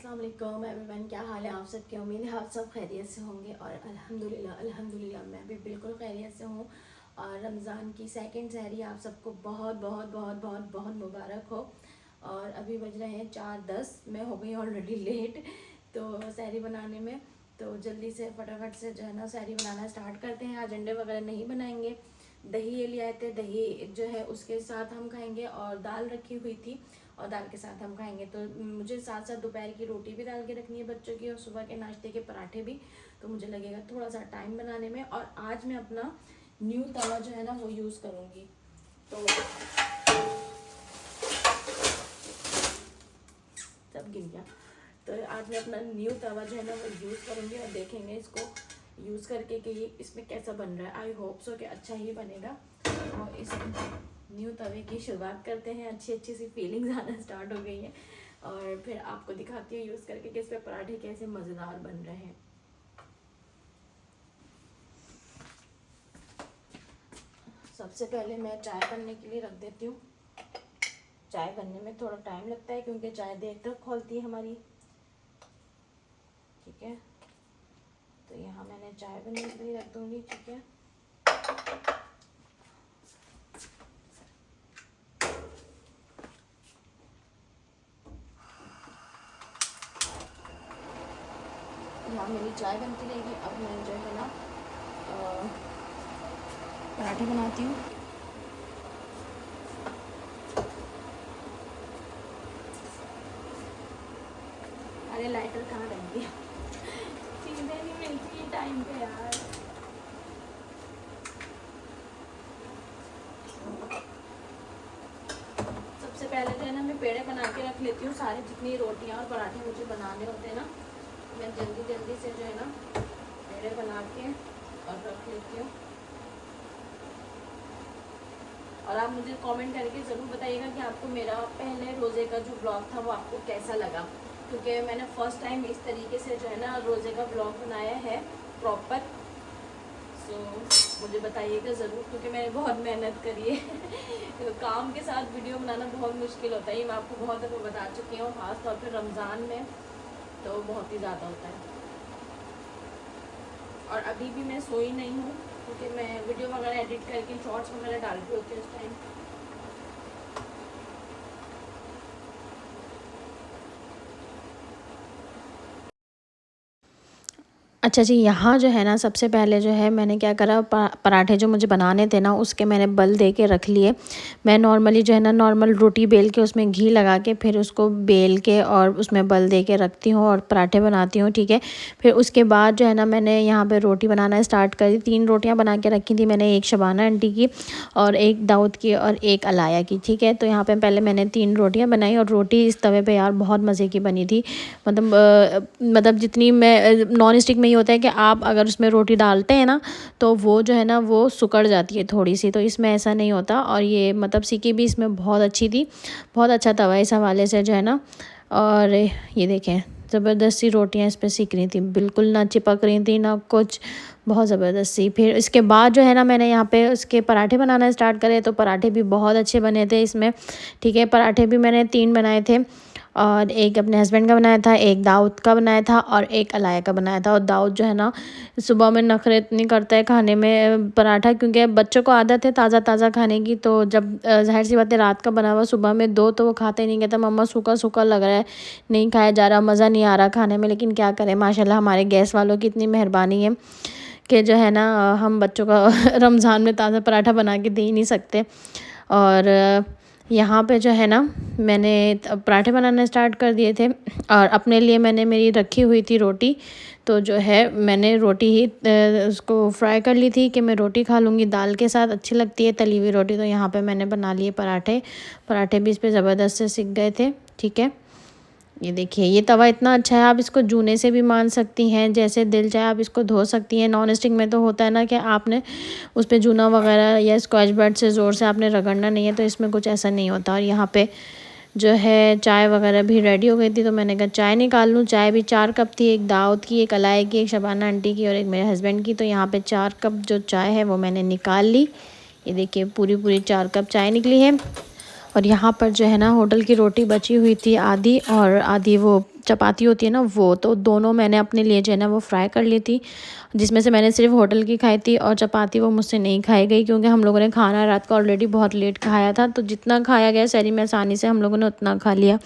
अस्सलाम वालेकुम एवरीवन, क्या हाल है आप सबके। उम्मीद है आप सब खैरियत से होंगे और अल्हम्दुलिल्लाह मैं भी बिल्कुल खैरियत से हूँ। और रमज़ान की सेकंड सहरी आप सबको बहुत बहुत बहुत बहुत बहुत मुबारक हो। और अभी बज रहे हैं 4:10, मैं हो गई ऑलरेडी लेट तो सहरी बनाने में। तो जल्दी से फटाफट से जो है ना सहरी बनाना स्टार्ट करते हैं। आज अंडे वगैरह नहीं बनाएंगे, दही ये ले आए थे, दही जो है उसके साथ हम खाएंगे और दाल रखी हुई थी और दाल के साथ हम खाएंगे। तो मुझे साथ साथ दोपहर की रोटी भी डाल के रखनी है बच्चों की और सुबह के नाश्ते के पराठे भी। तो मुझे लगेगा थोड़ा सा टाइम बनाने में। और आज मैं अपना न्यू तवा जो है ना वो यूज़ करूँगी। तो सब गिर गया। तो आज मैं अपना न्यू तवा जो है ना वो यूज़ करूँगी और देखेंगे इसको यूज़ करके कि ये इसमें कैसा बन रहा है। आई होप सो कि अच्छा ही बनेगा। और इस न्यू तवे की शुरुआत करते हैं। अच्छी अच्छी सी फीलिंग्स आना स्टार्ट हो गई हैं और फिर आपको दिखाती हूँ यूज़ करके कि इस पे पराठे कैसे मज़ेदार बन रहे हैं। सबसे पहले मैं चाय बनने के लिए रख देती हूँ। चाय बनने में थोड़ा टाइम लगता है क्योंकि चाय देर तक खौलती है हमारी। ठीक है, तो यहाँ मैंने चाय बनने के लिए रख दूँगी। ठीक है, यहाँ मेरी चाय बनती रहेगी। अब मैं जो है ना पराठे बनाती हूँ। अरे लाइटर कहाँ रख दिया, चीज़ें नहीं मिलती टाइम पे यार। सबसे पहले जो है ना मैं पेड़े बना के रख लेती हूँ। सारे जितनी रोटियाँ और पराठे मुझे बनाने होते हैं ना, मैं जल्दी जल्दी से जो है ना पेड़े बना के और रख लेती हूँ। और आप मुझे कमेंट करके ज़रूर बताइएगा कि आपको मेरा पहले रोज़े का जो ब्लॉग था वो आपको कैसा लगा, क्योंकि मैंने फ़र्स्ट टाइम इस तरीके से जो है ना रोज़े का ब्लॉग बनाया है प्रॉपर। सो मुझे बताइएगा ज़रूर, क्योंकि मैंने बहुत मेहनत करी है तो काम के साथ वीडियो बनाना बहुत मुश्किल होता है। ये मैं आपको बहुत दफ़ा बता चुकी हूँ, ख़ास तौर पर रमज़ान में तो बहुत ही ज़्यादा होता है। और अभी भी मैं सोई नहीं हूँ क्योंकि मैं वीडियो वगैरह एडिट करके शॉर्ट्स वगैरह डाल रही होती हूँ उस टाइम। अच्छा जी, यहाँ जो है ना सबसे पहले जो है मैंने क्या करा, पराठे जो मुझे बनाने थे ना उसके मैंने बल दे के रख लिए। मैं नॉर्मली जो है ना नॉर्मल रोटी बेल के उसमें घी लगा के फिर उसको बेल के और उसमें बल दे के रखती हूँ और पराठे बनाती हूँ। ठीक है, फिर उसके बाद जो है ना मैंने यहाँ पे रोटी बनाना स्टार्ट करी। 3 रोटियाँ बना के रखी थी मैंने, एक शबाना आंटी की और एक दाऊद की और एक अलाया की। ठीक है, तो यहाँ पर पहले मैंने 3 रोटियाँ बनाई और रोटी इस तवे पर यार बहुत मज़े की बनी थी। मतलब जितनी मैं नॉन स्टिक में होता है कि आप अगर उसमें रोटी डालते हैं ना तो वो जो है ना वो सिकुड़ जाती है थोड़ी सी, तो इसमें ऐसा नहीं होता। और ये मतलब सीकी भी इसमें बहुत अच्छी थी, बहुत अच्छा तवा इस हवाले से जो है ना। और ये देखें ज़बरदस्ती रोटियां इस पर सीख रही थी, बिल्कुल ना चिपक रही थी ना कुछ, बहुत ज़बरदस्ती। फिर इसके बाद जो है ना मैंने यहाँ पे उसके पराठे बनाना स्टार्ट करे, तो पराठे भी बहुत अच्छे बने थे इसमें। ठीक है, पराठे भी मैंने 3 बनाए थे और एक अपने हस्बैंड का बनाया था, एक दाऊद का बनाया था और एक अलाया का बनाया था। और दाऊद जो है ना सुबह में नखरे इतनी करता है खाने में पराठा, क्योंकि बच्चों को आदत है ताज़ा ताज़ा खाने की। तो जब ज़ाहिर सी बात है रात का बना हुआ सुबह में दो तो वो खाते ही नहीं, कहता मम्मा सूखा सूखा लग रहा है, नहीं खाया जा रहा, मज़ा नहीं आ रहा खाने में। लेकिन क्या करें, माशाल्लाह हमारे गैस वालों की इतनी मेहरबानी है कि जो है ना हम बच्चों का रमज़ान में ताज़ा पराठा बना के दे ही नहीं सकते। और यहाँ पे जो है ना मैंने पराठे बनाना स्टार्ट कर दिए थे और अपने लिए मैंने मेरी रखी हुई थी रोटी, तो जो है मैंने रोटी ही उसको फ्राई कर ली थी कि मैं रोटी खा लूँगी दाल के साथ, अच्छी लगती है तली हुई रोटी। तो यहाँ पे मैंने बना लिए पराठे, पराठे भी इस पर ज़बरदस्त से सिक गए थे। ठीक है, ये देखिए ये तवा इतना अच्छा है, आप इसको जूने से भी मान सकती हैं, जैसे दिल चाहे आप इसको धो सकती हैं। नॉन स्टिक में तो होता है ना कि आपने उस पर जूना वगैरह या स्कॉच ब्राइट से ज़ोर से आपने रगड़ना नहीं है, तो इसमें कुछ ऐसा नहीं होता। और यहाँ पे जो है चाय वगैरह भी रेडी हो गई थी, तो मैंने कहा चाय निकाल लूँ। चाय भी 4 कप थी, एक दाऊद की, एक अलाए की, एक शबाना आंटी की और एक मेरे हस्बैंड की। तो यहाँ पर 4 कप जो चाय है वो मैंने निकाल ली। ये देखिए पूरी पूरी 4 कप चाय निकली है। और यहाँ पर जो है ना होटल की रोटी बची हुई थी आधी, और आधी वो चपाती होती है ना वो, तो दोनों मैंने अपने लिए जो है ना वो फ्राई कर ली थी, जिसमें से मैंने सिर्फ होटल की खाई थी और चपाती वो मुझसे नहीं खाई गई, क्योंकि हम लोगों ने खाना रात को ऑलरेडी बहुत लेट खाया था, तो जितना खाया गया शहरी में आसानी से हम लोगों ने उतना खा लिया।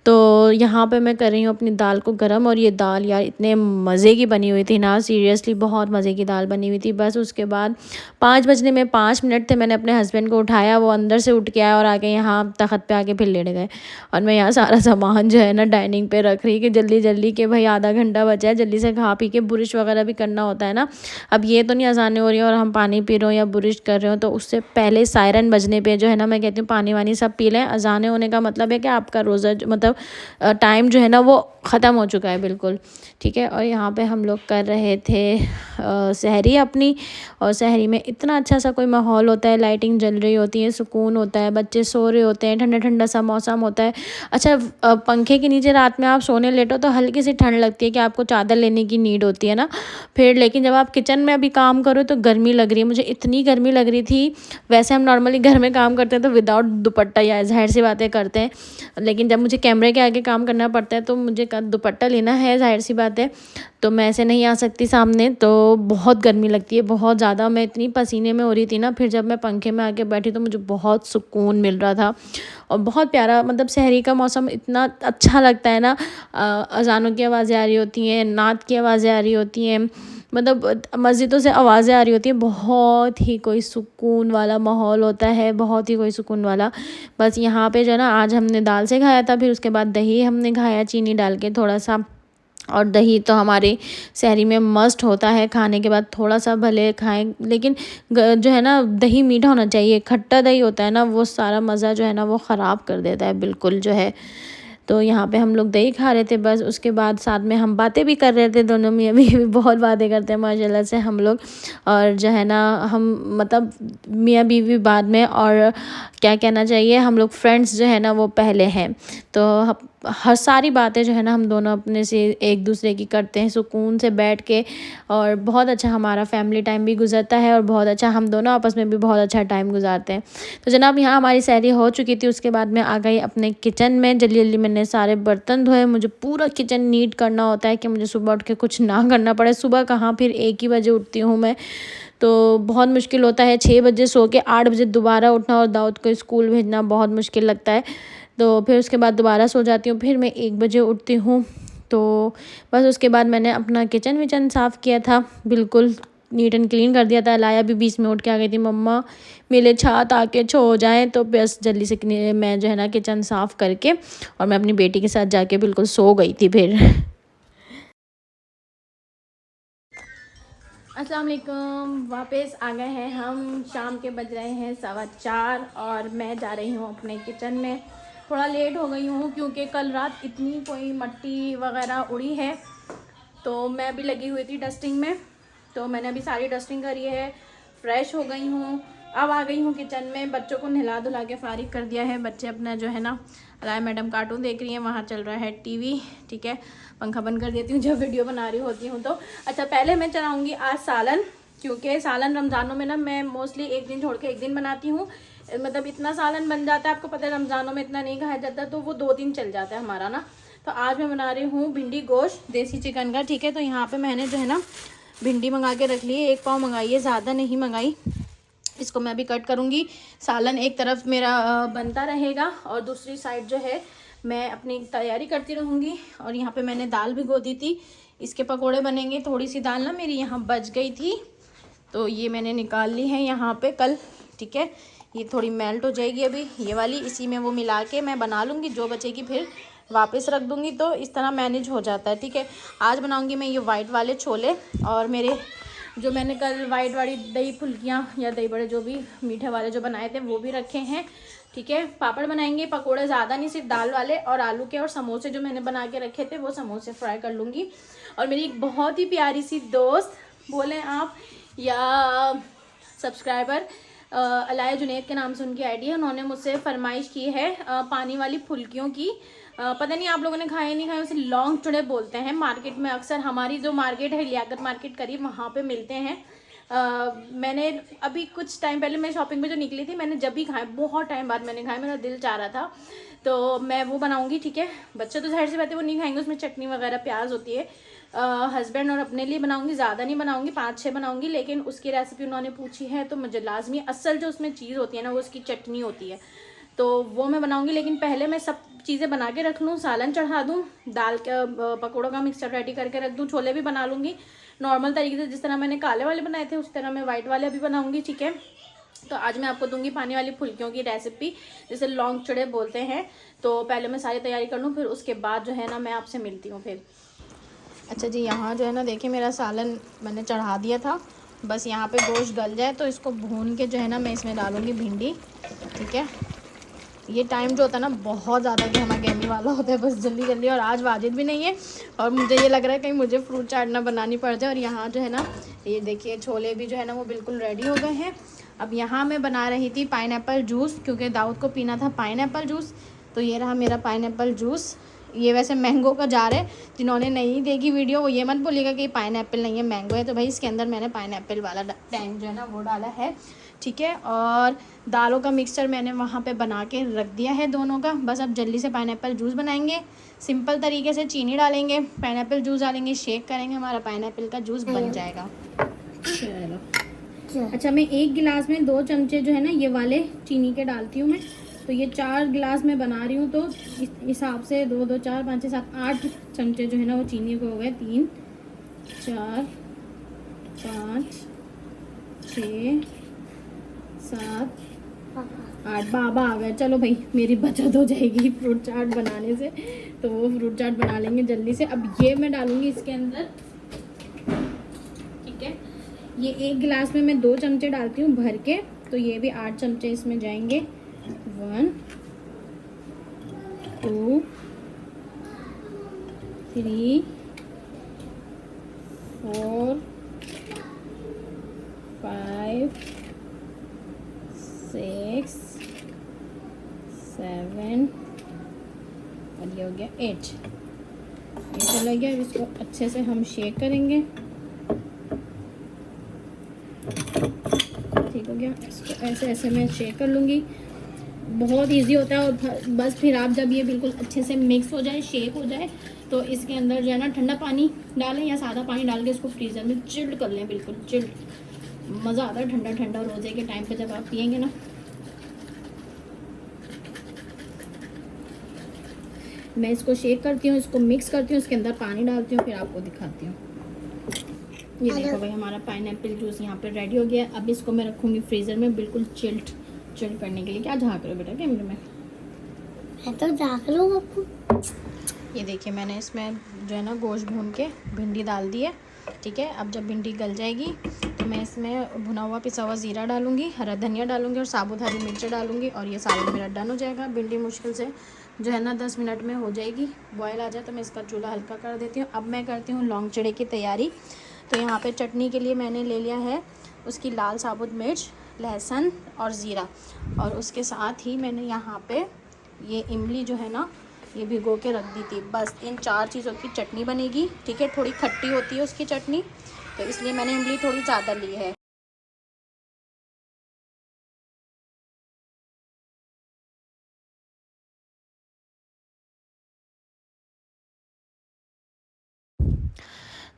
तो यहाँ पे मैं कर रही हूँ अपनी दाल को गरम, और ये दाल यार इतने मज़े की बनी हुई थी ना, सीरियसली बहुत मज़े की दाल बनी हुई थी। बस उसके बाद 5 बजने में 5 मिनट थे, मैंने अपने हस्बैंड को उठाया, वो अंदर से उठ के आया और आके यहाँ तख़्त पे आके फिर लेट गए, और मैं यहाँ सारा सामान जो है ना डाइनिंग पे रख रही कि जल्दी जल्दी कि भाई आधा घंटा बचा है, जल्दी से खा पी के बुरिश वगैरह भी करना होता है ना। अब ये तो नहीं अज़ानें हो रही हैं और हम पानी पी रहे हो या बुरिश कर रहे हो, तो उससे पहले सायरन बजने पे जो है ना मैं कहती हूँ पानी वानी सब पी लें। अज़ानें होने का मतलब है कि आपका रोज़ा मतलब टाइम जो है ना वो ख़त्म हो चुका है बिल्कुल, ठीक है। और यहाँ पे हम लोग कर रहे थे सहरी अपनी, और सहरी में इतना अच्छा सा कोई माहौल होता है, लाइटिंग जल रही होती है, सुकून होता है, बच्चे सो रहे होते हैं, ठंडा ठंडा सा मौसम होता है। अच्छा पंखे के नीचे रात में आप सोने लेटो तो हल्की सी ठंड लगती है कि आपको चादर लेने की नीड होती है ना, फिर लेकिन जब आप किचन में अभी काम करो तो गर्मी लग रही है, मुझे इतनी गर्मी लग रही थी। वैसे हम नॉर्मली घर में काम करते हैं तो विदाउट दुपट्टा या ज़ाहिर सी बातें करते हैं, लेकिन जब मुझे कैमरे के आगे काम करना पड़ता है तो मुझे दुपट्टा लेना है, ज़ाहिर सी बात है, तो मैं ऐसे नहीं आ सकती सामने, तो बहुत गर्मी लगती है बहुत ज़्यादा। मैं इतनी पसीने में हो रही थी ना, फिर जब मैं पंखे में आके बैठी तो मुझे बहुत सुकून मिल रहा था, और बहुत प्यारा मतलब सहरी का मौसम इतना अच्छा लगता है ना। अज़ानों की आवाज़ें आ रही होती हैं, नात की आवाज़ें आ रही होती हैं, मतलब मस्जिदों से आवाज़ें आ रही होती हैं, बहुत ही कोई सुकून वाला माहौल होता है, बहुत ही कोई सुकून वाला। बस यहाँ पे जो है ना आज हमने दाल से खाया था, फिर उसके बाद दही हमने खाया चीनी डाल के थोड़ा सा, और दही तो हमारे सहरी में मस्ट होता है, खाने के बाद थोड़ा सा भले खाएं, लेकिन जो है ना दही मीठा होना चाहिए, खट्टा दही होता है ना वो सारा मज़ा जो है ना वो ख़राब कर देता है बिल्कुल जो है। तो यहाँ पे हम लोग दही खा रहे थे, बस उसके बाद साथ में हम बातें भी कर रहे थे, दोनों मियाँ बीवी भी बहुत बातें करते हैं माशाल्लाह से हम लोग, और जो है ना हम मतलब मियाँ बीवी बाद में, और क्या कहना चाहिए हम लोग फ्रेंड्स जो है ना वो पहले हैं। तो हर सारी बातें जो है ना हम दोनों अपने से एक दूसरे की करते हैं सुकून से बैठ के, और बहुत अच्छा हमारा फैमिली टाइम भी गुजरता है, और बहुत अच्छा हम दोनों आपस में भी बहुत अच्छा टाइम गुजारते हैं। तो जनाब यहाँ हमारी सहरी हो चुकी थी, उसके बाद मैं आ गई अपने किचन में, जल्दी जल्दी मैंने सारे बर्तन धोए, मुझे पूरा किचन नीट करना होता है कि मुझे सुबह उठ के कुछ ना करना पड़े। सुबह कहाँ, फिर 1 ही बजे उठती हूँ मैं, तो बहुत मुश्किल होता है 6 बजे सो के 8 बजे दोबारा उठना और दाऊद को स्कूल भेजना बहुत मुश्किल लगता है। तो फिर उसके बाद दोबारा सो जाती हूँ, फिर मैं 1 बजे उठती हूँ। तो बस उसके बाद मैंने अपना किचन विचन साफ़ किया था, बिल्कुल नीट एंड क्लीन कर दिया था। लाया भी बीच में उठ के आ गई थी, मम्मा मेरे छात आके छो हो जाएँ, तो बस जल्दी से मैं जो है ना किचन साफ़ करके और मैं अपनी बेटी के साथ जाके बिल्कुल सो गई थी फिर। अस्सलाम वालेकुम, वापस आ गए हैं हम। शाम के बज रहे हैं 4:15 और मैं जा रही हूँ अपने किचन में। थोड़ा लेट हो गई हूँ क्योंकि कल रात इतनी कोई मिट्टी वगैरह उड़ी है, तो मैं अभी लगी हुई थी डस्टिंग में, तो मैंने अभी सारी डस्टिंग करी है, फ्रेश हो गई हूँ। अब आ गई हूँ किचन में, बच्चों को नहला धुला के फारिग कर दिया है। बच्चे अपना जो है ना अलाया मैडम कार्टून देख रही हैं, वहाँ चल रहा है टीवी, ठीक है। पंखा बंद कर देती हूँ जब वीडियो बना रही होती हूँ तो। अच्छा, पहले मैं चलाऊँगी आज सालन, क्योंकि सालन रमज़ानों में ना मैं मोस्टली एक दिन छोड़ के एक दिन बनाती हूँ, मतलब इतना सालन बन जाता है, आपको पता है रमज़ानों में इतना नहीं खाया जाता, तो वो 2 दिन चल जाता है हमारा ना। तो आज मैं बना रही हूँ भिंडी गोश्त देसी चिकन का, ठीक है। तो यहाँ पे मैंने जो है ना भिंडी मंगा के रख ली है, 1 पाव मंगाई है, ज़्यादा नहीं मंगाई। इसको मैं अभी कट करूँगी। सालन एक तरफ मेरा बनता रहेगा और दूसरी साइड जो है मैं अपनी तैयारी करती रहूँगी। और यहाँ पे मैंने दाल भिगो दी थी, इसके पकोड़े बनेंगे। थोड़ी सी दाल ना मेरी यहाँ बच गई थी, तो ये मैंने निकाल ली है यहाँ पे कल, ठीक है। ये थोड़ी मेल्ट हो जाएगी अभी ये वाली, इसी में वो मिला के मैं बना लूँगी, जो बचेगी फिर वापस रख दूँगी, तो इस तरह मैनेज हो जाता है, ठीक है। आज बनाऊँगी मैं ये वाइट वाले छोले, और मेरे जो मैंने कल वाइट वाली दही फुल्कियाँ या दही बड़े जो भी मीठे वाले जो बनाए थे वो भी रखे हैं, ठीक है। पापड़ बनाएंगे, पकोड़े ज़्यादा नहीं, सिर्फ दाल वाले और आलू के, और समोसे जो मैंने बना के रखे थे वो समोसे फ्राई कर लूँगी। और मेरी एक बहुत ही प्यारी सी दोस्त बोलें आप या सब्सक्राइबर, अलाया जुनैद के नाम से उनकी आईडी है, उन्होंने मुझसे फरमाइश की है पानी वाली फुल्कियों की। पता नहीं आप लोगों ने खाए नहीं खाए, उसे लौंग चुड़े बोलते हैं। मार्केट में अक्सर, हमारी जो मार्केट है लियाकत मार्केट करीब, वहाँ पे मिलते हैं। मैंने अभी कुछ टाइम पहले मैं शॉपिंग पे जो निकली थी, मैंने जब भी खाए, बहुत टाइम बाद मैंने खाए, मेरा दिल चाह रहा था, तो मैं वो बनाऊंगी। ठीक है, बच्चे तो जाहिर सी बात है वो नहीं खाएंगे, उसमें चटनी वगैरह प्याज होती है। हस्बैंड और अपने लिए बनाऊंगी, ज़्यादा नहीं बनाऊंगी, 5-6 बनाऊंगी, लेकिन उसकी रेसिपी उन्होंने पूछी है तो मुझे लाजमी, असल जो उसमें चीज़ होती है ना वो उसकी चटनी होती है, तो वो मैं बनाऊंगी। लेकिन पहले मैं सब चीज़ें बना के रख लूँ, सालन चढ़ा दूँ, दाल का पकौड़ों का मिक्सचर रेडी करके रख दूँ, छोले भी बना लूँगी नॉर्मल तरीके से, जिस तरह मैंने काले वाले बनाए थे उस तरह मैं वाइट वाले भी बनाऊँगी। ठीक है, तो आज मैं आपको दूंगी पानी वाली फुल्कियों की रेसिपी, जिसे लौंग चड़े बोलते हैं। तो पहले मैं सारी तैयारी कर लूँ, फिर उसके बाद जो है ना मैं आपसे मिलती हूँ फिर। अच्छा जी, यहाँ जो है ना देखिए मेरा सालन मैंने चढ़ा दिया था, बस यहाँ पे गोश्त गल जाए तो इसको भून के जो है ना मैं इसमें डालूँगी भिंडी। ठीक है, ये टाइम जो होता है ना बहुत ज़्यादा गहमा गहमी वाला होता है, बस जल्दी जल्दी, और आज वाजिद भी नहीं है और मुझे ये लग रहा है कहीं मुझे फ्रूट चाट ना बनानी पड़ जाए। और यहाँ जो है ना ये देखिए छोले भी जो है ना वो बिल्कुल रेडी हो गए हैं। अब यहाँ मैं बना रही थी पाइनएप्पल जूस, क्योंकि दाऊद को पीना था पाइनएप्पल जूस, तो ये रहा मेरा पाइनएप्पल जूस। ये वैसे मैंगो का जार है, जिन्होंने नहीं देखी वीडियो वो ये मत बोलिएगा कि पाइनएप्पल नहीं है, मैंगो है, तो भाई इसके अंदर मैंने पाइनएप्पल वाला टैंग जो है ना वो डाला है। ठीक है, और दालों का मिक्सचर मैंने वहाँ पे बना के रख दिया है दोनों का, बस अब जल्दी से पाइनएप्पल जूस बनाएंगे सिंपल तरीके से, चीनी डालेंगे, पाइनएप्पल जूस डालेंगे, शेक करेंगे, हमारा पाइनएप्पल का जूस बन जाएगा। चलो अच्छा, मैं 1 गिलास में 2 चमचे जो है ना ये वाले चीनी के डालती हूँ मैं, तो ये 4 गिलास में बना रही हूँ, तो इस हिसाब से 2 2 4 5 6 7 8 चमचे जो है ना वो चीनी को हो गए, 3 4 5 6 7 8, बाबा आ गए। चलो भाई मेरी बचत हो जाएगी फ्रूट चाट बनाने से, तो वो फ्रूट चाट बना लेंगे जल्दी से। अब ये मैं डालूँगी इसके अंदर। ठीक है, ये 1 गिलास में मैं 2 चमचे डालती हूँ भर के, तो ये भी 8 चमचे इसमें जाएंगे। 1 2 3 4 5 6 7 और ये हो गया 8, ये चला गया। अब इसको अच्छे से हम शेक करेंगे। ठीक हो गया, इसको ऐसे ऐसे मैं शेक कर लूँगी, बहुत इजी होता है। और बस फिर आप जब ये बिल्कुल अच्छे से मिक्स हो जाए, शेक हो जाए, तो इसके अंदर जो है ना ठंडा पानी डालें या सादा पानी डाल के इसको फ्रीज़र में चिल्ड कर लें, बिल्कुल चिल्ड। मज़ा आता है ठंडा ठंडा रोज़े के टाइम पे जब आप पियेंगे ना। मैं इसको शेक करती हूँ, इसको मिक्स करती हूँ, इसके अंदर पानी डालती हूँ, फिर आपको दिखाती हूँ। ये देखो भाई हमारा पाइनएप्पल जूस यहाँ पे रेडी हो गया। अब इसको मैं रखूँगी फ्रीज़र में बिल्कुल चिल्ड करने के लिए। क्या झाँक रहे हो बेटा कैमरे में? मैं तो झाँक रहा हूँ आपको। ये देखिए मैंने इसमें जो है ना गोश्त भून के भिंडी डाल दी है। ठीक है, अब जब भिंडी गल जाएगी तो मैं इसमें भुना हुआ पिसा हुआ ज़ीरा डालूंगी, हरा धनिया डालूंगी और साबुत हरी मिर्च डालूंगी, और ये सालन मेरा डन हो जाएगा। भिंडी मुश्किल से जो है ना 10 मिनट में हो जाएगी, बॉयल आ जाए तो मैं इसका चूल्हा हल्का कर देती हूँ। अब मैं करती हूँ लौंग चड़े की तैयारी। तो यहाँ पे चटनी के लिए मैंने ले लिया है उसकी लाल साबुत मिर्च, लहसुन और ज़ीरा, और उसके साथ ही मैंने यहाँ पे ये इमली जो है ना ये भिगो के रख दी थी। बस इन 4 चीज़ों की चटनी बनेगी। ठीक है, थोड़ी खट्टी होती है उसकी चटनी, तो इसलिए मैंने इमली थोड़ी ज़्यादा ली है।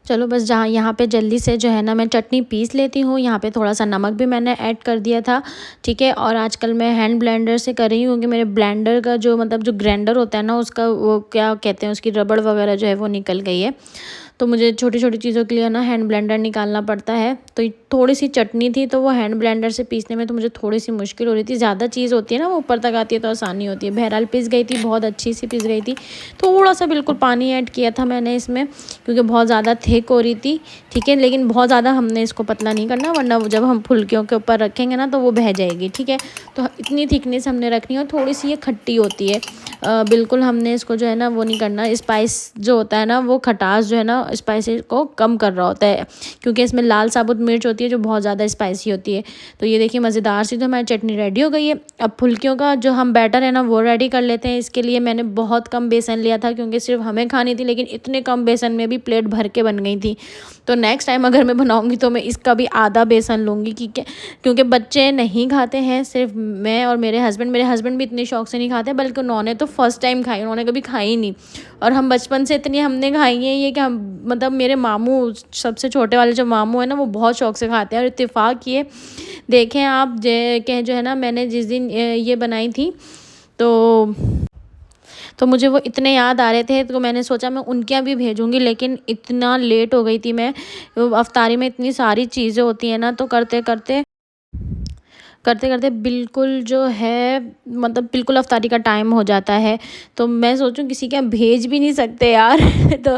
चलो बस जहाँ यहाँ पे जल्दी से जो है ना मैं चटनी पीस लेती हूँ। यहाँ पे थोड़ा सा नमक भी मैंने ऐड कर दिया था। ठीक है, और आजकल मैं हैंड ब्लेंडर से कर रही हूँ, क्योंकि मेरे ब्लेंडर का जो मतलब जो ग्राइंडर होता है ना उसका वो क्या कहते हैं उसकी रबड़ वगैरह जो है वो निकल गई है, तो मुझे छोटी छोटी चीज़ों के लिए ना हैंड ब्लेंडर निकालना पड़ता है। तो थोड़ी सी चटनी थी तो वो हैंड ब्लेंडर से पीसने में तो मुझे थोड़ी सी मुश्किल हो रही थी। ज़्यादा चीज़ होती है ना वो ऊपर तक आती है तो आसानी होती है। बहरहाल पिस गई थी, बहुत अच्छी सी पिस गई थी। थोड़ा सा बिल्कुल पानी ऐड किया था मैंने इसमें, क्योंकि बहुत ज़्यादा थिक हो रही थी। ठीक है, लेकिन बहुत ज़्यादा हमने इसको पतला नहीं करना, वरना जब हम फुल्कियों के ऊपर रखेंगे ना तो वो बह जाएगी। ठीक है, तो इतनी थिकनेस हमने रखनी है, और थोड़ी सी ये खट्टी होती है। बिल्कुल हमने इसको जो है ना वो नहीं करना, स्पाइस जो होता है ना वो खटास जो है ना स्पाइसी को कम कर रहा होता है, क्योंकि इसमें लाल साबुत मिर्च होती है जो बहुत ज़्यादा स्पाइसी होती है। तो ये देखिए मज़ेदार सी तो हमारी चटनी रेडी हो गई है। अब फुल्कियों का जो हम बैटर है ना वो रेडी कर लेते हैं। इसके लिए मैंने बहुत कम बेसन लिया था क्योंकि सिर्फ हमें खानी थी, लेकिन इतने कम बेसन में भी प्लेट भर के बन गई थी। तो नेक्स्ट टाइम अगर मैं बनाऊंगी तो मैं इसका भी आधा बेसन लूँगी, क्योंकि बच्चे नहीं खाते हैं, सिर्फ मैं और मेरे हस्बैंड भी इतने शौक से नहीं खाते, बल्कि उन्होंने तो फर्स्ट टाइम खाई, उन्होंने कभी खाई नहीं। और हम बचपन से इतनी हमने खाई है ये कि हम मतलब मेरे मामू सबसे छोटे वाले जो मामू है ना वो बहुत शौक से खाते हैं। और इत्तेफाक ये देखें आप जो है ना मैंने जिस दिन ये बनाई थी तो मुझे वो इतने याद आ रहे थे, तो मैंने सोचा मैं उनके यहाँ भी भेजूँगी, लेकिन इतना लेट हो गई थी मैं। अफ्तारी में इतनी सारी चीज़ें होती हैं ना, तो करते करते बिल्कुल जो है मतलब बिल्कुल अफ्तारी का टाइम हो जाता है। तो मैं सोचूं किसी के यहाँ भेज भी नहीं सकते यार तो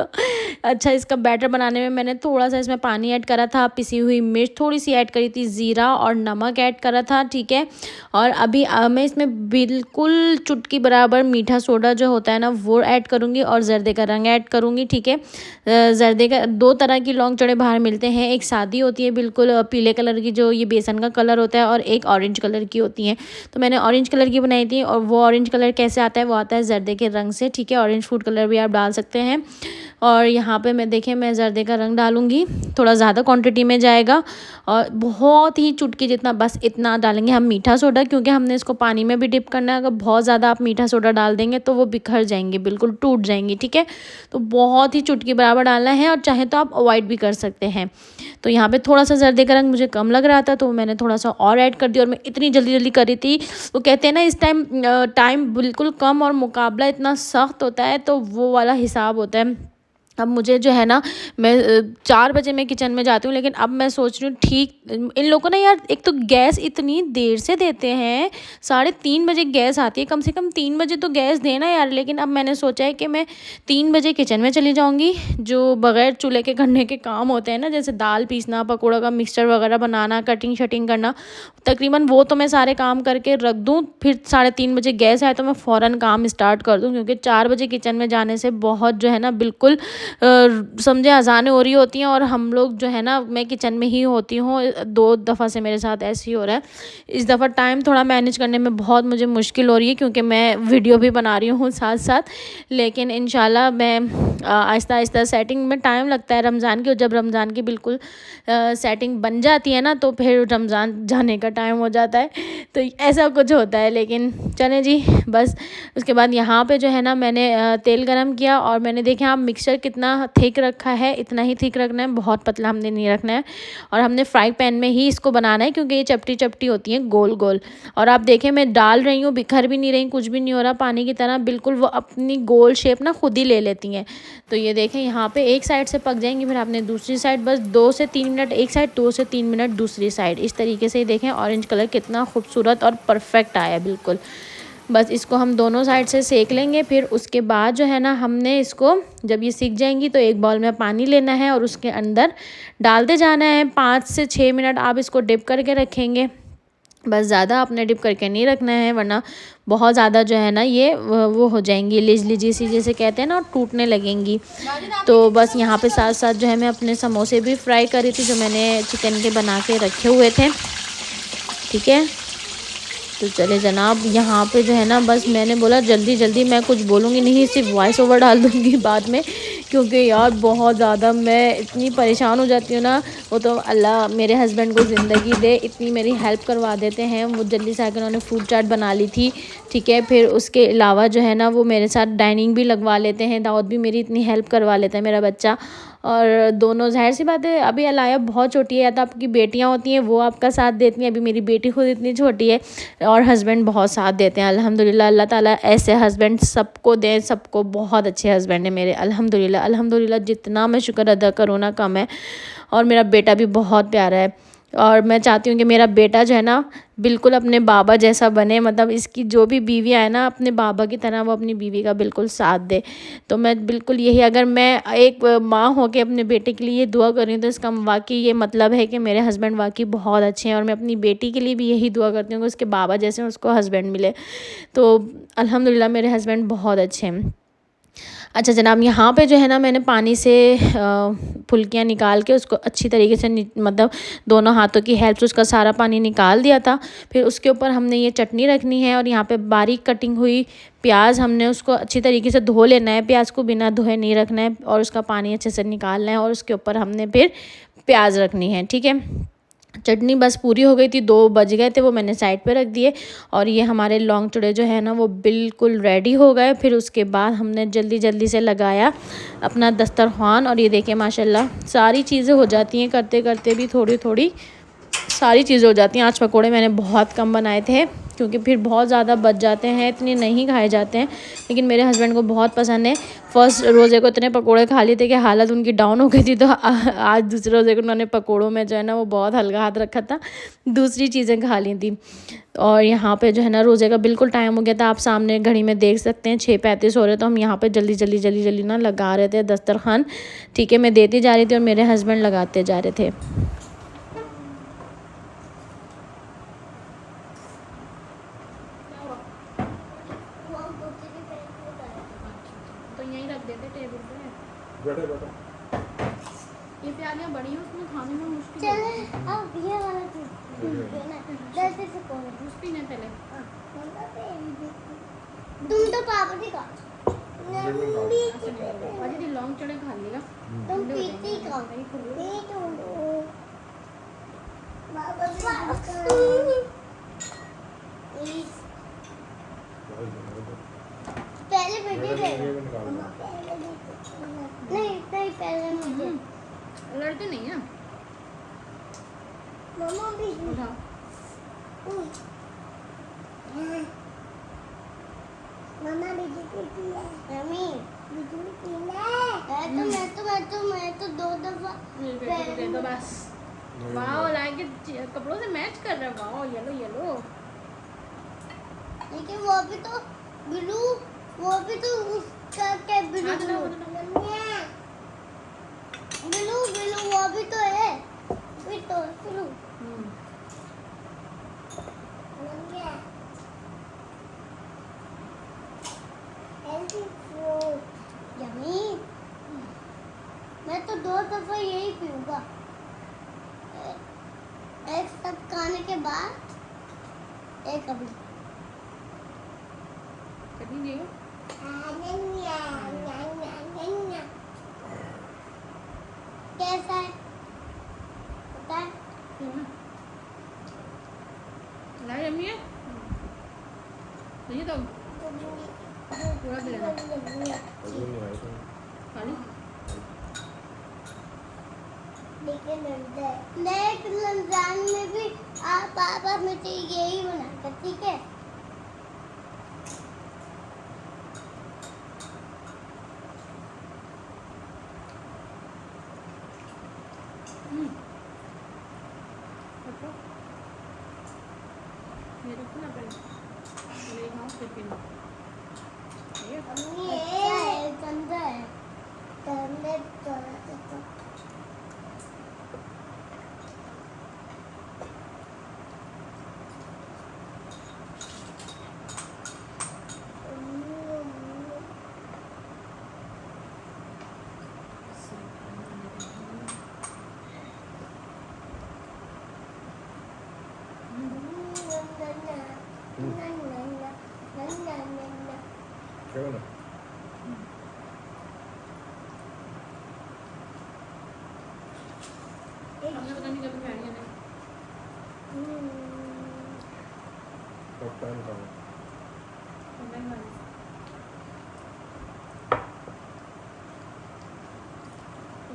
अच्छा, इसका बैटर बनाने में मैंने थोड़ा सा इसमें पानी ऐड करा था, पिसी हुई मिर्च थोड़ी सी ऐड करी थी, ज़ीरा और नमक ऐड करा था, ठीक है। और अभी मैं इसमें बिल्कुल चुटकी बराबर मीठा सोडा जो होता है ना वो ऐड करूँगी और जर्दे का रंग ऐड करूँगी, ठीक है। जर्दे का 2 तरह की लौंग चौड़े बाहर मिलते हैं, एक सादी होती है बिल्कुल पीले कलर की जो ये बेसन का कलर होता है, और एक ऑरेंज कलर की होती हैं। तो मैंने ऑरेंज कलर की बनाई थी, और वो ऑरेंज कलर कैसे आता है, वो आता है जर्दे के रंग से, ठीक है। ऑरेंज फूड कलर भी आप डाल सकते हैं। और यहाँ पे मैं जर्दे का रंग डालूंगी, थोड़ा ज़्यादा क्वांटिटी में जाएगा, और बहुत ही चुटकी जितना, बस इतना डालेंगे हम मीठा सोडा, क्योंकि हमने इसको पानी में भी डिप करना है। अगर बहुत ज़्यादा आप मीठा सोडा डाल देंगे तो वो बिखर जाएंगे, बिल्कुल टूट जाएंगी, ठीक है। तो बहुत ही चुटकी बराबर डालना है, और चाहे तो आप अवॉइड भी कर सकते हैं। तो यहाँ पे थोड़ा सा जर्दे का रंग मुझे कम लग रहा था, तो मैंने थोड़ा सा और ऐड कर दिया। और मैं इतनी जल्दी कर रही थी, वो कहते हैं ना इस टाइम बिल्कुल कम और मुकाबला इतना सख्त होता है, तो वो वाला हिसाब होता है। अब मुझे जो है ना मैं 4 बजे मैं किचन में जाती हूँ, लेकिन अब मैं सोच रही हूँ ठीक इन लोगों को ना यार, एक तो गैस इतनी देर से देते हैं, 3:30 बजे गैस आती है, कम से कम 3 बजे तो गैस देना यार। लेकिन अब मैंने सोचा है कि मैं 3 बजे किचन में चली जाऊँगी। जो बग़ैर चूल्हे के करने के काम होते हैं ना, जैसे दाल पीसना, पकौड़ा का मिक्सचर वगैरह बनाना, कटिंग शटिंग करना, तकरीबन वो तो मैं सारे काम करके रख दूँ, फिर 3:30 बजे गैस आए तो मैं फ़ौरन काम स्टार्ट कर दूँ, क्योंकि 4 बजे किचन में जाने से बहुत जो है ना बिल्कुल समझे अज़ानें हो रही होती हैं, और हम लोग जो है ना मैं किचन में ही होती हूँ। 2 दफ़ा से मेरे साथ ऐसे ही हो रहा है। इस दफ़ा टाइम थोड़ा मैनेज करने में बहुत मुझे मुश्किल हो रही है, क्योंकि मैं वीडियो भी बना रही हूँ साथ साथ। लेकिन इंशाल्लाह मैं आहिस्ता आहिस्ता, सेटिंग में टाइम लगता है रमज़ान की, और जब रमज़ान की बिल्कुल सेटिंग बन जाती है ना, तो फिर रमज़ान जाने का टाइम हो जाता है। तो ऐसा कुछ होता है। लेकिन चलें जी, बस उसके बाद यहाँ पे जो है ना मैंने तेल गरम किया, और मैंने देखा आप मिक्सचर कितना थिक रखा है, इतना ही थिक रखना है, बहुत पतला हमने नहीं रखना है। और हमने फ्राई पैन में ही इसको बनाना है, क्योंकि ये चपटी चपटी होती हैं गोल गोल। और आप देखें मैं डाल रही हूँ, बिखर भी नहीं रही, कुछ भी नहीं हो रहा, पानी की तरह बिल्कुल वो अपनी गोल शेप ना खुद ही ले लेती हैं। तो ये देखें यहाँ पे एक साइड से पक जाएंगी, फिर आपने दूसरी साइड बस 2 से 3 मिनट एक साइड, 2 से 3 मिनट दूसरी साइड, इस तरीके से ही देखें ऑरेंज कलर कितना खूबसूरत और परफेक्ट आया बिल्कुल। बस इसको हम दोनों साइड से सेक लेंगे। फिर उसके बाद जो है ना हमने इसको, जब ये सीख जाएंगी तो एक बाउल में पानी लेना है और उसके अंदर डालते जाना है। 5 से 6 मिनट आप इसको डिप करके रखेंगे, बस ज़्यादा आपने डिप करके नहीं रखना है, वरना बहुत ज़्यादा जो है ना ये वो हो जाएंगी लिजी सी जैसे कहते हैं ना, टूटने लगेंगी। तो बस यहाँ पे साथ साथ जो है मैं अपने समोसे भी फ्राई कर रही थी, जो मैंने चिकन के बना के रखे हुए थे, ठीक है। तो चले जनाब, यहाँ पे जो है ना बस मैंने बोला जल्दी मैं कुछ बोलूँगी नहीं, सिर्फ वॉइस ओवर डाल दूँगी बाद में, क्योंकि यार बहुत ज़्यादा मैं इतनी परेशान हो जाती हूँ ना। वो तो अल्लाह मेरे हस्बैंड को ज़िंदगी दे, इतनी मेरी हेल्प करवा देते हैं वो। जल्दी से आकर उन्होंने फ्रूट चाट बना ली थी, ठीक है। फिर उसके अलावा जो है ना वो मेरे साथ डाइनिंग भी लगवा लेते हैं, दाऊद भी मेरी इतनी हेल्प करवा लेता है मेरा बच्चा। और दोनों, जाहिर सी बात है अभी अलाया बहुत छोटी है, या तो आपकी बेटियां होती हैं वो आपका साथ देती हैं, अभी मेरी बेटी खुद इतनी छोटी है, और हस्बैंड बहुत साथ देते हैं अल्हम्दुलिल्लाह। अल्लाह ताला ऐसे हस्बैंड सबको दे, सबको बहुत अच्छे हस्बैंड हैं मेरे अल्हम्दुलिल्लाह। जितना मैं शुक्र अदा करूँ ना कम है। और मेरा बेटा भी बहुत प्यारा है, और मैं चाहती हूँ कि मेरा बेटा जो है ना बिल्कुल अपने बाबा जैसा बने, मतलब इसकी जो भी बीवियाँ है ना अपने बाबा की तरह वो अपनी बीवी का बिल्कुल साथ दे। तो मैं बिल्कुल यही, अगर मैं एक माँ हो के अपने बेटे के लिए ये दुआ कर रही हूँ तो इसका वाकई ये मतलब है कि मेरे हस्बैंड वाकई बहुत अच्छे हैं। और मैं अपनी बेटी के लिए भी यही दुआ करती हूँ कि उसके बाबा जैसे उसको हस्बैंड मिले। तो अल्हम्दुलिल्लाह मेरे हस्बैंड बहुत अच्छे हैं। अच्छा जनाब, यहाँ पे जो है ना मैंने पानी से फुल्कियाँ निकाल के उसको अच्छी तरीके से मतलब दोनों हाथों की हेल्प से उसका सारा पानी निकाल दिया था। फिर उसके ऊपर हमने ये चटनी रखनी है और यहाँ पे बारीक कटिंग हुई प्याज, हमने उसको अच्छी तरीके से धो लेना है, प्याज को बिना धोए नहीं रखना है और उसका पानी अच्छे से निकालना है। और उसके ऊपर हमने फिर प्याज रखनी है, ठीक है। चटनी बस पूरी हो गई थी, 2 बज गए थे, वो मैंने साइड पे रख दिए। और ये हमारे लौंग चूड़े जो है ना वो बिल्कुल रेडी हो गए। फिर उसके बाद हमने जल्दी जल्दी से लगाया अपना दस्तरखान। और ये देखिए माशाल्लाह सारी चीज़ें हो जाती हैं, करते करते भी थोड़ी थोड़ी सारी चीज़ें हो जाती हैं। आज पकोड़े मैंने बहुत कम बनाए थे क्योंकि फिर बहुत ज़्यादा बच जाते हैं, इतने नहीं खाए जाते हैं। लेकिन मेरे हस्बैंड को बहुत पसंद है। फर्स्ट रोज़े को इतने पकोड़े खा लिए थे कि हालत उनकी डाउन हो गई थी। तो आज दूसरे रोज़े को उन्होंने पकोड़ों में जो है ना वो बहुत हल्का हाथ रखा था, दूसरी चीज़ें खा ली थी। और यहाँ पे जो है ना रोज़े का बिल्कुल टाइम हो गया था, आप सामने घड़ी में देख सकते हैं 6:35 हो रहे। तो हम यहाँ पे जल्दी जल्दी जल्दी जल्दी ना लगा रहे थे दस्तरखान, ठीक है। मैं देती जा रही थी और मेरे हस्बैंड लगाते जा रहे थे। तो यहीं रख देते टेबल पे। बैठो बैठो। ये प्यालियाँ बड़ी हैं, उसमें खाने में मुश्किल चल होती है। अब ये वाला चीज ना जैसे से कौन जूस पीने पहले। तुम तो पापड़ी का अजी लौंग चढ़े खा लिएगा। तुम पीती का पहले बेटे दे नहीं नहीं पहले मुझे लड़ते नहीं है मम्मा भी उठा। मम्मा बिजली पीती है मम्मी बिजली पीना है मैं तो 2 दफा दे दो बस। वाओ लाइक कपड़ों से मैच कर रहा है। Wow yellow yellow. लेकिन वो भी तो ब्लू, वो भी तो उसका क्या ब्लू ब्लू ब्लू ब्लू वो भी तो है, भी तो ब्लू हेल्दी फ्रूट यम्मी। मैं तो 2 दफा यही पीऊंगा, एक सब खाने के बाद एक अभी कभी देगा। कैसा है पता है? लाई अम्मी है नहीं तो पूरा दे देना खाली। लेकिन रमजान में भी आप पापा मुझे यही बनाकर, ठीक है। ये रखो ना पहले, ये खाओ फिर पीना। मम्मी ये गंदा है गंदे तो क्या बना? हमने पता नहीं कभी खाई है नहीं। कप्तान का हमने खाई।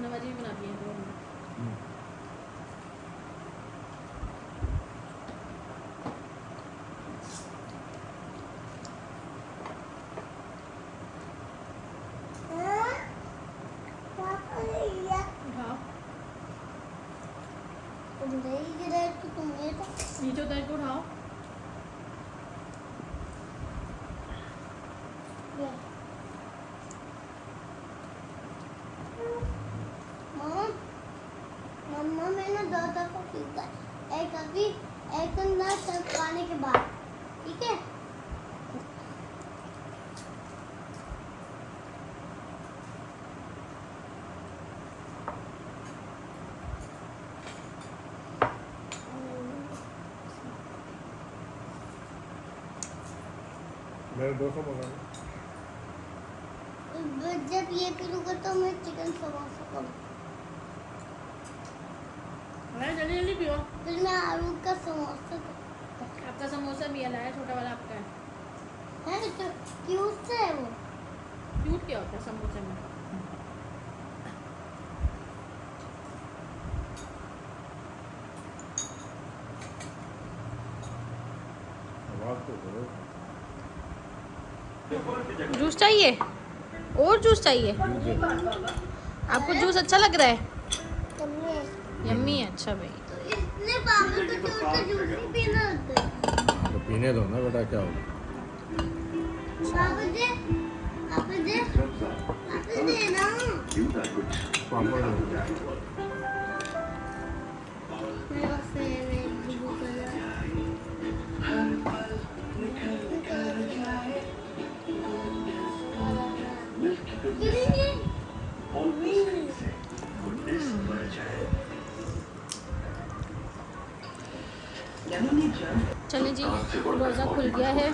नवाजी भी बनाती है तो पापा ये उठाओ। तुम नहीं नीचे उतर के उठाओ। मम्मा मैंने 2 दफा पीता, एक अभी एक अंदर सब खाने के बाद, ठीक है। मैंने 200 मंगाया। जब ये पीलूंगा तो मैं चिकन समोसा खाऊंगा, जल्दी जल्दी पियो। फिर मैं आलू का समोसा आपका समोसा भी लाया, छोटा वाला आपका है तो क्यूट से है वो। क्यूट क्या होता है समोसे में? आवाज तो करो। जूस चाहिए और जूस चाहिए? आपको जूस अच्छा लग रहा है? यम्मी है। अच्छा भाई, तो इसने पागल को छोड़ के जूस ही पीना होता है। तो पीने दो ना बेटा, क्या होगा। पापा दे ना। पापड़ दो। मेरा फेवरेट ब्लू कलर। चलिए जी, रोज़ा खुल गया है।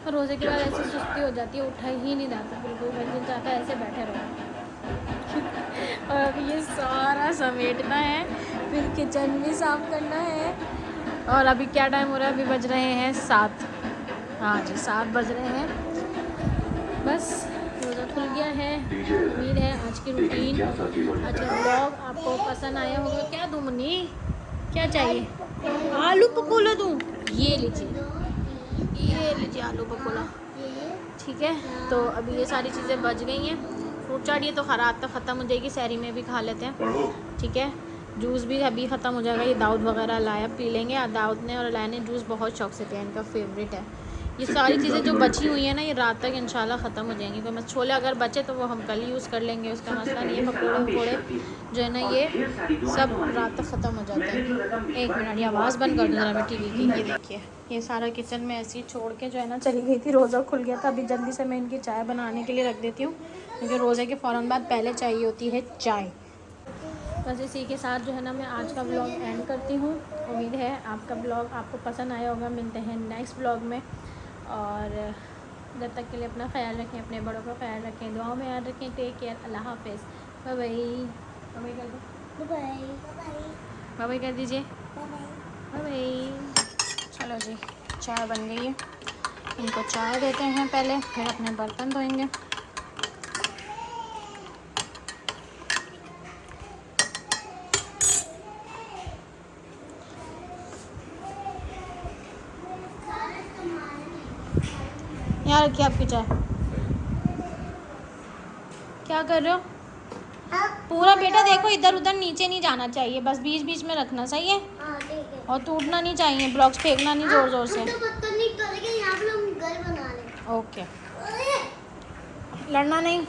रोज़े के बाद ऐसी सुस्ती हो जाती है, उठा ही नहीं जाता बिल्कुल, बस चाहता है ऐसे बैठे रहो। और अभी ये सारा समेटना है, फिर किचन भी साफ करना है। और अभी क्या टाइम हो रहा है? अभी बज रहे हैं 7। हाँ जी, 7 बज रहे हैं। बस रोज़ा खुल गया है। उम्मीद है आज की रूटीन, आज का ब्लॉग आपको पसंद आया होगा। क्या दूँ मुन्नी, क्या चाहिए? आलू पकौड़ा दूँ? ये लीजिए आलू पकौड़ा, ठीक है। तो अभी ये सारी चीज़ें बच गई हैं। फ्रूट चाट ये तो रात तक ख़त्म हो जाएगी, सहरी में भी खा लेते हैं, ठीक है। जूस भी अभी ख़त्म हो जाएगा, ये दाऊद वगैरह लाया, पी लेंगे। दाऊद ने और अलाया ने जूस बहुत शौक से पिया, इनका फेवरेट है। ये सारी चीज़ें जो बची हुई हैं ना, ये रात तक इंशाल्लाह ख़त्म हो जाएंगी। कोई छोले अगर बचे तो वो हम कल यूज़ कर लेंगे, उसका मसला नहीं है। पकौड़े जो है ना, ये सब रात तक ख़त्म हो जाते हैं। एक मिनट, ये आवाज़ बंद कर दूँ ज़रा मैं टीवी की। ये देखिए, ये सारा किचन में ऐसे ही छोड़ के जो है ना चली गई थी। रोज़ा खुल गया था, अभी जल्दी से मैं इनकी चाय बनाने के लिए रख देती हूँ, क्योंकि रोज़े के फ़ौरन बाद पहले चाहिए होती है चाय। बस इसी के साथ जो है ना मैं आज का ब्लॉग एंड करती हूँ। उम्मीद है आपका ब्लॉग आपको पसंद आया होगा। मिलते हैं नेक्स्ट ब्लॉग में, और जब तक के लिए अपना ख्याल रखें, अपने बड़ों का ख्याल रखें, दुआओं में याद रखें। टेक केयर, अल्लाह हाफिज़, बाय बाय। बाय कर दो, बाय बाय कर दीजिए, बाय बाय। चलो जी, चाय बन गई है, इनको चाय देते हैं पहले, फिर अपने बर्तन धोएंगे। यहाँ रखिए आपकी चाय। क्या कर रहे हो? पूरा बेटा देखो, इधर उधर नीचे नहीं जाना चाहिए, बस बीच बीच में रखना, सही है। और टूटना नहीं चाहिए, ब्लॉक्स फेंकना नहीं जोर जोर से। तो यहाँ पे हम घर बना रहे हैं। ओके, लड़ना नहीं।